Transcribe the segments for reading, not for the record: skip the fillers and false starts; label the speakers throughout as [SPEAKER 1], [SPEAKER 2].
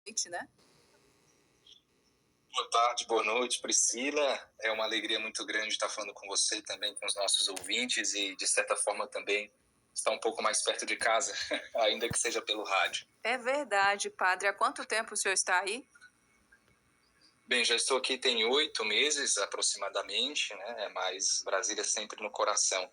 [SPEAKER 1] noite, né?
[SPEAKER 2] Boa tarde, boa noite, Priscila. É uma alegria muito grande estar falando com você, também com os nossos ouvintes e, de certa forma, também estar um pouco mais perto de casa, ainda que seja pelo rádio.
[SPEAKER 1] É verdade, padre. Há quanto tempo o senhor está aí?
[SPEAKER 2] Bem, já estou aqui tem 8 meses aproximadamente, né? Mas Brasília sempre no coração.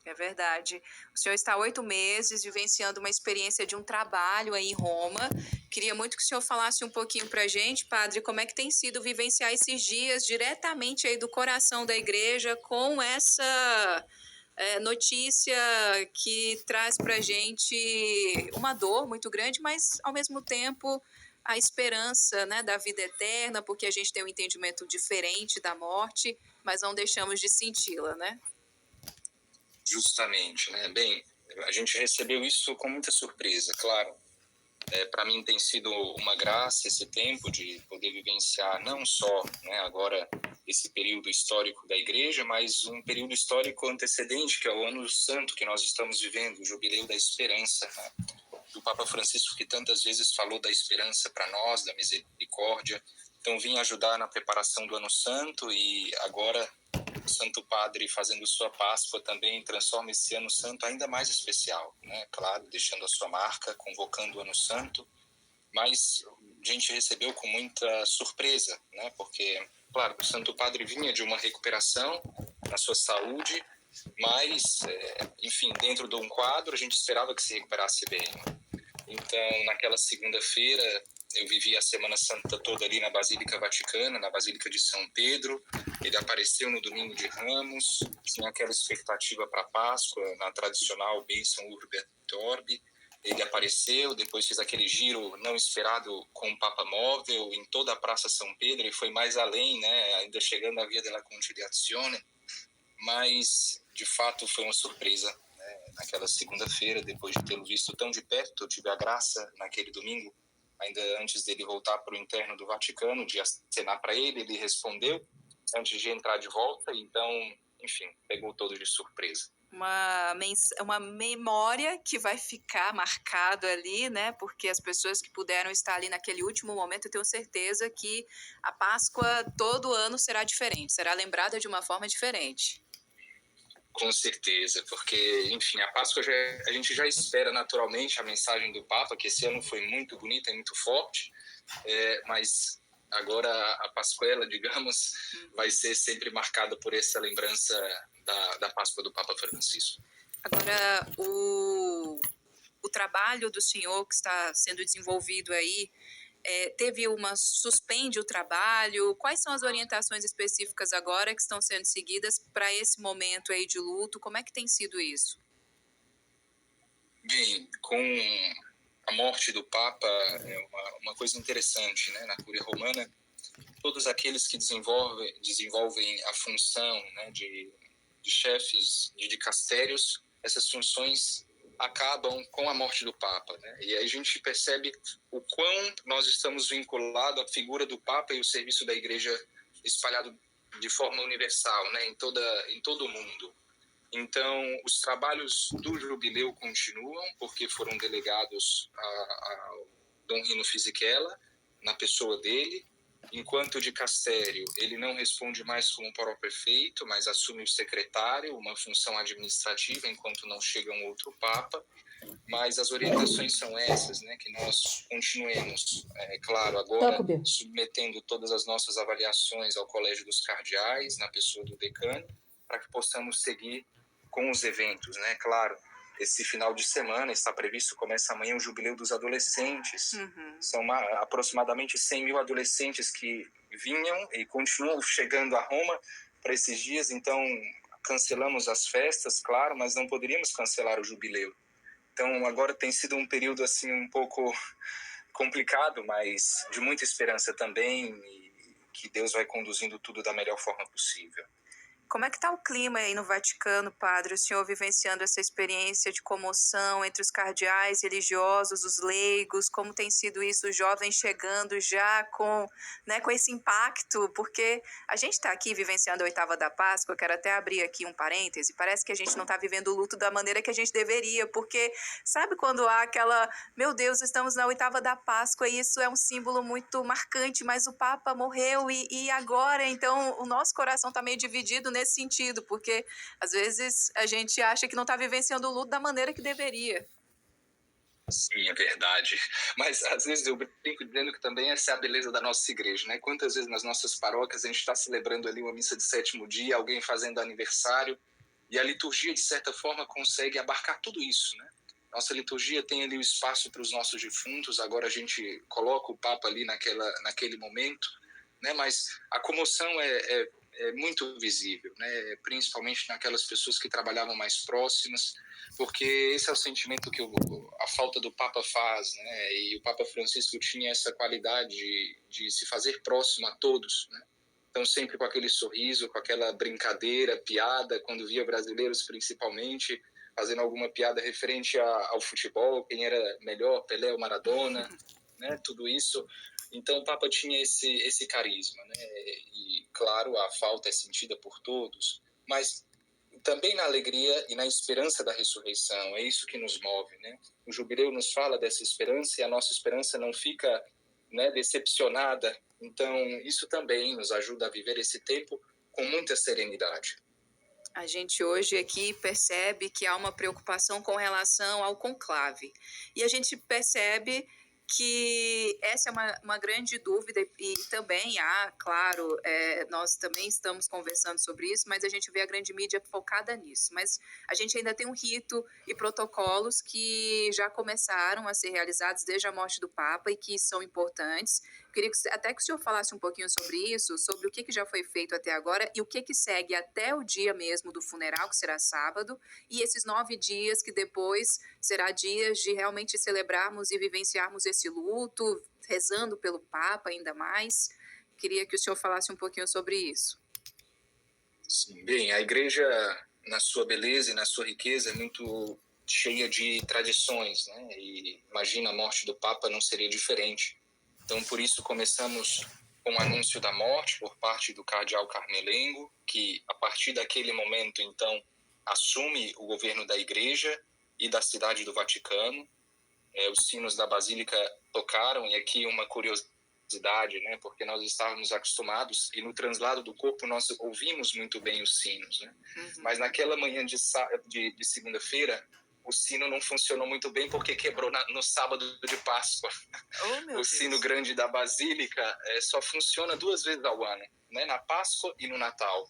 [SPEAKER 1] É verdade. O senhor está há 8 meses vivenciando uma experiência de um trabalho aí em Roma. Queria muito que o senhor falasse um pouquinho para a gente, padre, como é que tem sido vivenciar esses dias diretamente aí do coração da igreja com essa notícia que traz para a gente uma dor muito grande, mas ao mesmo tempo a esperança, né, da vida eterna, porque a gente tem um entendimento diferente da morte, mas não deixamos de senti-la, né?
[SPEAKER 2] Justamente, né? Bem, a gente recebeu isso com muita surpresa, claro. Para mim tem sido uma graça esse tempo de poder vivenciar não só, né, agora esse período histórico da igreja, mas um período histórico antecedente, que é o Ano Santo que nós estamos vivendo, o Jubileu da Esperança, né, do Papa Francisco, que tantas vezes falou da esperança para nós, da misericórdia. Então vim ajudar na preparação do Ano Santo e agora o Santo Padre fazendo sua Páscoa também transforma esse Ano Santo ainda mais especial, né? Claro, deixando a sua marca, convocando o Ano Santo, mas a gente recebeu com muita surpresa, né? Porque, claro, o Santo Padre vinha de uma recuperação na sua saúde, mas, enfim, dentro de um quadro a gente esperava que se recuperasse bem. Então, naquela segunda-feira, eu vivi a Semana Santa toda ali na Basílica Vaticana, na Basílica de São Pedro. Ele apareceu no Domingo de Ramos, tinha aquela expectativa para a Páscoa, na tradicional bênção Urbi et Orbi. Ele apareceu, depois fez aquele giro não esperado com o Papa Móvel em toda a Praça São Pedro, e foi mais além, né, ainda chegando à Via della Conciliazione, mas de fato foi uma surpresa. Naquela segunda-feira, depois de tê-lo visto tão de perto, eu tive a graça, naquele domingo, ainda antes dele voltar para o interno do Vaticano, de acenar para ele, ele respondeu, antes de entrar de volta, então, enfim, pegou todos de surpresa.
[SPEAKER 1] Uma memória que vai ficar marcado ali, né? Porque as pessoas que puderam estar ali naquele último momento, eu tenho certeza que a Páscoa todo ano será diferente, será lembrada de uma forma diferente.
[SPEAKER 2] Com certeza, porque, enfim, a Páscoa a gente já espera naturalmente a mensagem do Papa, que esse ano foi muito bonita e muito forte, mas agora a Pascuela, digamos, vai ser sempre marcada por essa lembrança da Páscoa do Papa Francisco.
[SPEAKER 1] Agora, o trabalho do senhor que está sendo desenvolvido aí, suspende o trabalho? Quais são as orientações específicas agora que estão sendo seguidas para esse momento aí de luto? Como é que tem sido isso?
[SPEAKER 2] Bem, com a morte do Papa, é uma coisa interessante, né? Na Cúria Romana, todos aqueles que desenvolvem a função, né, de chefes de dicastérios, essas funções acabam com a morte do Papa, né? E aí a gente percebe o quão nós estamos vinculados à figura do Papa e o serviço da Igreja espalhado de forma universal, né, em todo o mundo. Então, os trabalhos do Jubileu continuam, porque foram delegados a Dom Rino Fisichella, na pessoa dele. Enquanto dicastério, ele não responde mais como pró-prefeito, mas assume o secretário, uma função administrativa, enquanto não chega um outro Papa. Mas as orientações são essas, né, que nós continuemos, claro, agora submetendo todas as nossas avaliações ao Colégio dos Cardeais, na pessoa do decano, para que possamos seguir com os eventos, né? Claro, esse final de semana está previsto, começa amanhã o Jubileu dos Adolescentes. São aproximadamente 100 mil adolescentes que vinham e continuam chegando a Roma para esses dias, então cancelamos as festas, claro, mas não poderíamos cancelar o Jubileu. Então agora tem sido um período assim um pouco complicado, mas de muita esperança também, e que Deus vai conduzindo tudo da melhor forma possível.
[SPEAKER 1] Como é que está o clima aí no Vaticano, padre? O senhor vivenciando essa experiência de comoção entre os cardeais religiosos, os leigos, como tem sido isso, os jovens chegando já com, né, com esse impacto? Porque a gente está aqui vivenciando a oitava da Páscoa, eu quero até abrir aqui um parêntese, parece que a gente não está vivendo o luto da maneira que a gente deveria, porque sabe quando há aquela, meu Deus, estamos na oitava da Páscoa e isso é um símbolo muito marcante, mas o Papa morreu e agora? Então o nosso coração está meio dividido nesse sentido, porque às vezes a gente acha que não está vivenciando o luto da maneira que deveria.
[SPEAKER 2] Sim, é verdade. Mas às vezes eu brinco dizendo que também essa é a beleza da nossa igreja, né? Quantas vezes nas nossas paróquias a gente está celebrando ali uma missa de sétimo dia, alguém fazendo aniversário, e a liturgia, de certa forma, consegue abarcar tudo isso, né? Nossa liturgia tem ali o espaço para os nossos defuntos, agora a gente coloca o Papa ali naquele momento, né? Mas a comoção é muito visível, né? Principalmente naquelas pessoas que trabalhavam mais próximas, porque esse é o sentimento que a falta do Papa faz, né? E o Papa Francisco tinha essa qualidade de se fazer próximo a todos, né? Então, sempre com aquele sorriso, com aquela brincadeira, piada, quando via brasileiros principalmente, fazendo alguma piada referente ao futebol, quem era melhor, Pelé ou Maradona, né? Tudo isso. Então, o Papa tinha esse carisma, né? E, claro, a falta é sentida por todos, mas também na alegria e na esperança da ressurreição, é isso que nos move, né? O jubileu nos fala dessa esperança e a nossa esperança não fica, né, decepcionada. Então, isso também nos ajuda a viver esse tempo com muita serenidade.
[SPEAKER 1] A gente hoje aqui percebe que há uma preocupação com relação ao conclave. E a gente percebe que essa é uma grande dúvida e também há, claro, nós também estamos conversando sobre isso, mas a gente vê a grande mídia focada nisso. Mas a gente ainda tem um rito e protocolos que já começaram a ser realizados desde a morte do Papa e que são importantes. Queria até que o senhor falasse um pouquinho sobre isso, sobre o que já foi feito até agora e o que segue até o dia mesmo do funeral, que será sábado, e esses 9 dias que depois será dias de realmente celebrarmos e vivenciarmos esse luto, rezando pelo Papa ainda mais. Queria que o senhor falasse um pouquinho sobre isso.
[SPEAKER 2] Sim, bem, a igreja, na sua beleza e na sua riqueza, é muito cheia de tradições, né? E imagina, a morte do Papa não seria diferente. Então, por isso, começamos com o anúncio da morte por parte do cardeal Carmelengo, que, a partir daquele momento, então, assume o governo da igreja e da cidade do Vaticano. Os sinos da Basílica tocaram, e aqui uma curiosidade, né, porque nós estávamos acostumados, e no translado do corpo nós ouvimos muito bem os sinos, né? Mas naquela manhã de segunda-feira, o sino não funcionou muito bem porque quebrou no sábado de Páscoa. O sino grande da Basílica só funciona 2 vezes ao ano, né? Na Páscoa e no Natal,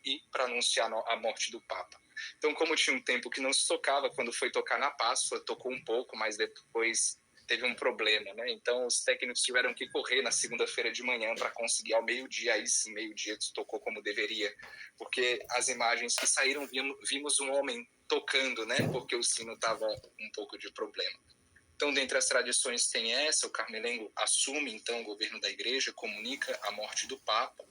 [SPEAKER 2] e para anunciar a morte do Papa. Então, como tinha um tempo que não se tocava, quando foi tocar na Páscoa, tocou um pouco, mas depois teve um problema, né? Então, os técnicos tiveram que correr na segunda-feira de manhã para conseguir ao meio-dia, aí sim, meio-dia, tocou como deveria, porque as imagens que saíram, vimos um homem tocando, né? Porque o sino estava um pouco de problema. Então, dentre as tradições tem essa, o Carmelengo assume, então, o governo da igreja, comunica a morte do Papa,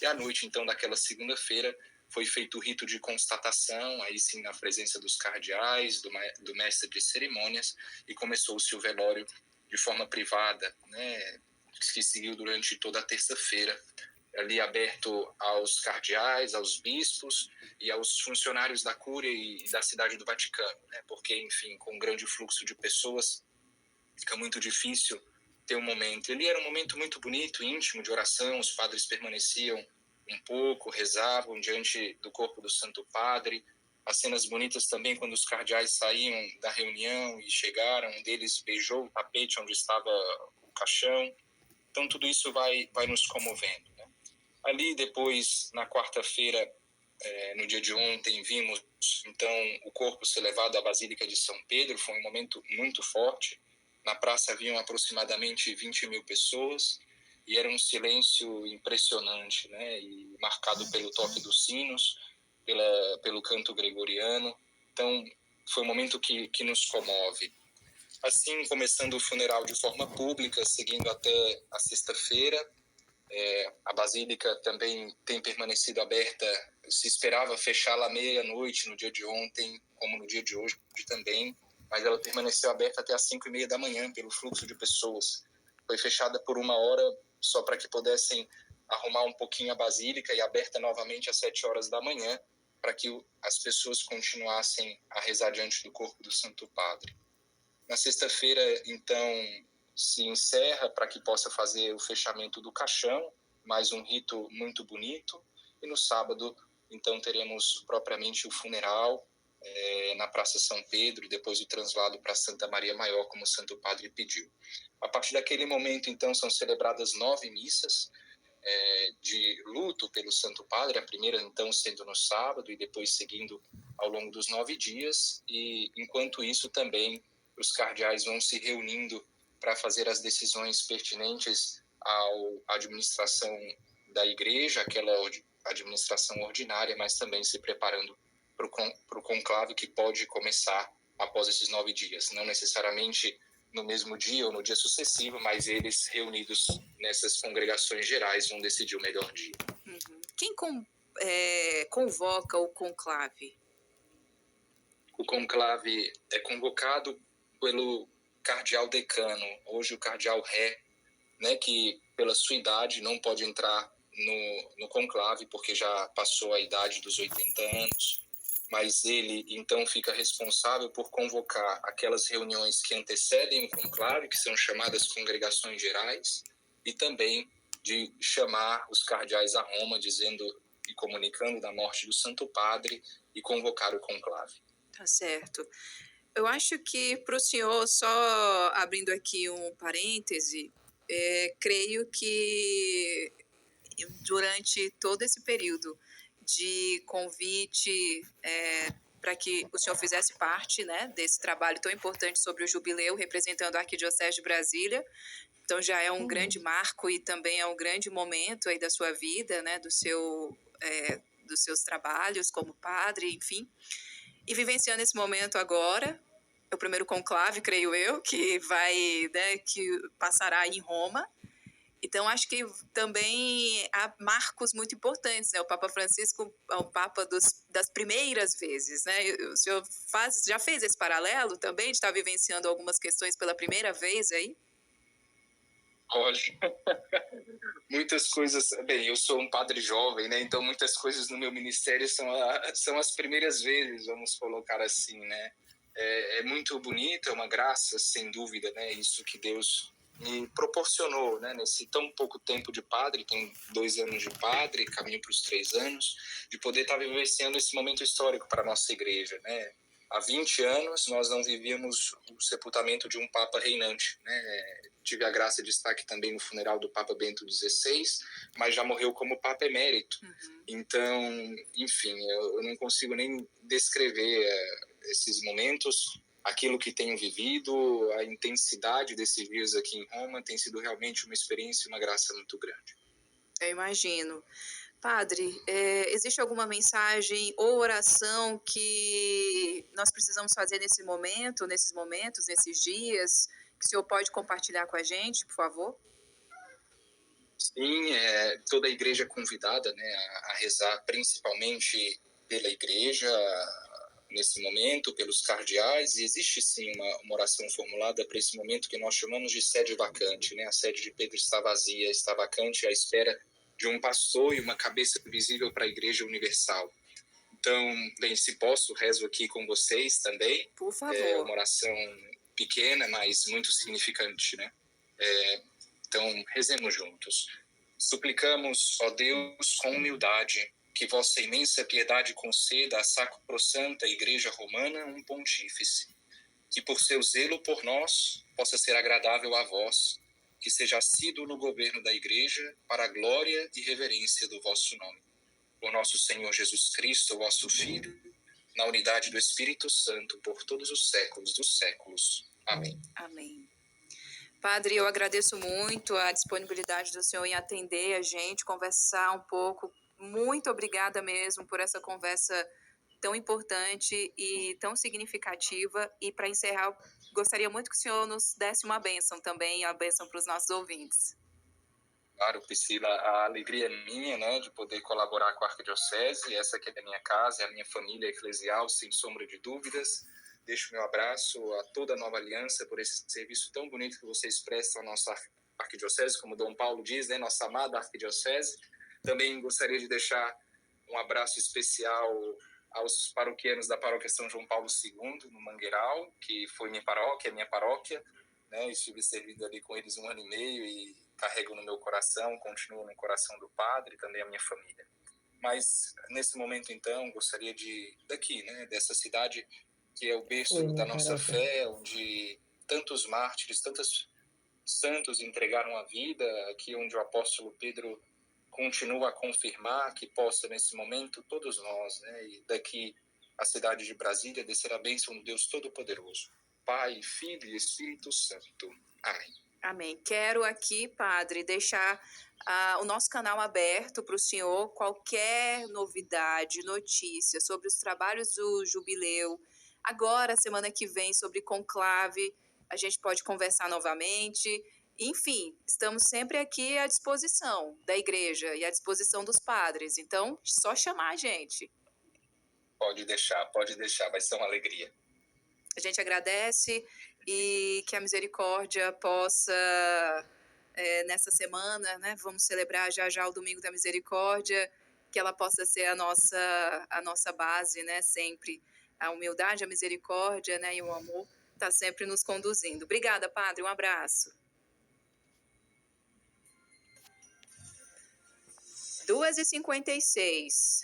[SPEAKER 2] e à noite, então, daquela segunda-feira, foi feito o rito de constatação, aí sim, na presença dos cardeais, do mestre de cerimônias, e começou-se o velório de forma privada, né, que seguiu durante toda a terça-feira, ali aberto aos cardeais, aos bispos e aos funcionários da Cúria e da cidade do Vaticano, né, porque, enfim, com um grande fluxo de pessoas, fica muito difícil ter um momento. Ali era um momento muito bonito, íntimo, de oração, os padres permaneciam um pouco, rezavam diante do corpo do Santo Padre. As cenas bonitas também quando os cardeais saíam da reunião e chegaram, um deles beijou o tapete onde estava o caixão. Então tudo isso vai nos comovendo, né? Ali depois, na quarta-feira, no dia de ontem, vimos então o corpo ser levado à Basílica de São Pedro. Foi um momento muito forte. Na praça haviam aproximadamente 20 mil pessoas e era um silêncio impressionante, né? E marcado pelo toque dos sinos, pelo canto gregoriano. Então, foi um momento que nos comove. Assim, começando o funeral de forma pública, seguindo até a sexta-feira, a Basílica também tem permanecido aberta se esperava fechá-la à meia-noite no dia de ontem, como no dia de hoje também, mas ela permaneceu aberta até às 5:30 da manhã pelo fluxo de pessoas. Foi fechada por 1 hora só para que pudessem arrumar um pouquinho a basílica e aberta novamente às 7 horas da manhã para que as pessoas continuassem a rezar diante do corpo do Santo Padre. Na sexta-feira, então, se encerra para que possa fazer o fechamento do caixão, mais um rito muito bonito, e no sábado, então, teremos propriamente o funeral na Praça São Pedro e depois o translado para Santa Maria Maior, como o Santo Padre pediu. A partir daquele momento, então, são celebradas 9 missas de luto pelo Santo Padre, a primeira, então, sendo no sábado e depois seguindo ao longo dos 9 dias, e enquanto isso também os cardeais vão se reunindo para fazer as decisões pertinentes à administração da igreja, aquela administração ordinária, mas também se preparando para o conclave que pode começar após esses 9 dias. Não necessariamente no mesmo dia ou no dia sucessivo, mas eles reunidos nessas congregações gerais vão decidir o melhor dia.
[SPEAKER 1] Uhum. Quem convoca o conclave?
[SPEAKER 2] O conclave é convocado pelo cardeal decano, hoje o cardeal Ré, né, que pela sua idade não pode entrar no conclave porque já passou a idade dos 80 anos, mas ele então fica responsável por convocar aquelas reuniões que antecedem o conclave, que são chamadas congregações gerais, e também de chamar os cardeais a Roma, dizendo e comunicando da morte do Santo Padre e convocar o conclave.
[SPEAKER 1] Tá certo. Eu acho que para o senhor, só abrindo aqui um parêntese, creio que durante todo esse período de convite para que o senhor fizesse parte, né, desse trabalho tão importante sobre o jubileu, representando a Arquidiocese de Brasília, então já é um grande marco e também é um grande momento aí da sua vida, né, dos seus trabalhos como padre, enfim. E vivenciando esse momento agora, o primeiro conclave, creio eu, que que passará em Roma. Então, acho que também há marcos muito importantes, né? O Papa Francisco é o Papa das primeiras vezes, né? O senhor já fez esse paralelo também, de estar vivenciando algumas questões pela primeira vez aí?
[SPEAKER 2] Olha, muitas coisas. Bem, eu sou um padre jovem, né? Então muitas coisas no meu ministério são as primeiras vezes, vamos colocar assim, né? É muito bonito, é uma graça, sem dúvida, né? Isso que Deus me proporcionou, né? Nesse tão pouco tempo de padre, tem 2 anos de padre, caminho para os 3 anos, de poder estar vivenciando esse momento histórico para a nossa igreja, né? Há 20 anos nós não vivíamos o sepultamento de um Papa reinante, né? Tive a graça de estar aqui também no funeral do Papa Bento XVI, mas já morreu como Papa emérito.
[SPEAKER 1] Uhum.
[SPEAKER 2] Então, enfim, eu não consigo nem descrever esses momentos, aquilo que tenho vivido, a intensidade desses dias aqui em Roma tem sido realmente uma experiência e uma graça muito grande.
[SPEAKER 1] Eu imagino. Padre, existe alguma mensagem ou oração que nós precisamos fazer nesses momentos, nesses dias, que o senhor pode compartilhar com a gente, por favor?
[SPEAKER 2] Sim, toda a igreja é convidada, né, a rezar principalmente pela igreja nesse momento, pelos cardeais, e existe sim uma oração formulada para esse momento que nós chamamos de sede vacante, né? A sede de Pedro está vazia, está vacante à espera de um pastor e uma cabeça visível para a Igreja Universal. Então, bem, se posso, rezo aqui com vocês também.
[SPEAKER 1] Por favor.
[SPEAKER 2] É uma oração pequena, mas muito significante, né? Então, rezemos juntos. Suplicamos, ó Deus, com humildade, que vossa imensa piedade conceda à sacrossanta Igreja Romana um pontífice, que por seu zelo por nós possa ser agradável a vós, que seja assíduo no governo da Igreja, para a glória e reverência do vosso nome. Por nosso Senhor Jesus Cristo, vosso Filho, na unidade do Espírito Santo, por todos os séculos dos séculos. Amém.
[SPEAKER 1] Amém. Padre, eu agradeço muito a disponibilidade do senhor em atender a gente, conversar um pouco. Muito obrigada mesmo por essa conversa tão importante e tão significativa. E para encerrar, gostaria muito que o senhor nos desse uma bênção também, a bênção para os nossos ouvintes.
[SPEAKER 2] Claro, Priscila, a alegria é minha, né, de poder colaborar com a Arquidiocese, essa aqui é a minha casa, é a minha família eclesial, sem sombra de dúvidas. Deixo meu abraço a toda a Nova Aliança por esse serviço tão bonito que vocês prestam à nossa Arquidiocese, como Dom Paulo diz, né, nossa amada Arquidiocese. Também gostaria de deixar um abraço especial aos paroquianos da Paróquia São João Paulo II, no Mangueiral, que foi minha paróquia, né? Estive servindo ali com eles 1 ano e meio e carrego no meu coração, continuo no coração do Padre, também a minha família. Mas nesse momento, então, gostaria daqui, né, dessa cidade que é o berço da nossa fé, onde tantos mártires, tantos santos entregaram a vida, aqui onde o apóstolo Pedro continua a confirmar que possa, nesse momento, todos nós, né, e daqui a cidade de Brasília, descer a bênção do Deus Todo-Poderoso, Pai, Filho e Espírito Santo. Amém.
[SPEAKER 1] Amém. Quero aqui, Padre, deixar o nosso canal aberto para o senhor. Qualquer novidade, notícia sobre os trabalhos do Jubileu, agora, semana que vem, sobre conclave, a gente pode conversar novamente. Enfim, estamos sempre aqui à disposição da igreja e à disposição dos padres. Então, só chamar a gente.
[SPEAKER 2] Pode deixar, vai ser uma alegria.
[SPEAKER 1] A gente agradece e que a misericórdia possa, nessa semana, né, vamos celebrar já o Domingo da Misericórdia, que ela possa ser a nossa base, né, sempre. A humildade, a misericórdia, né, e o amor está sempre nos conduzindo. Obrigada, Padre, um abraço. 2h56.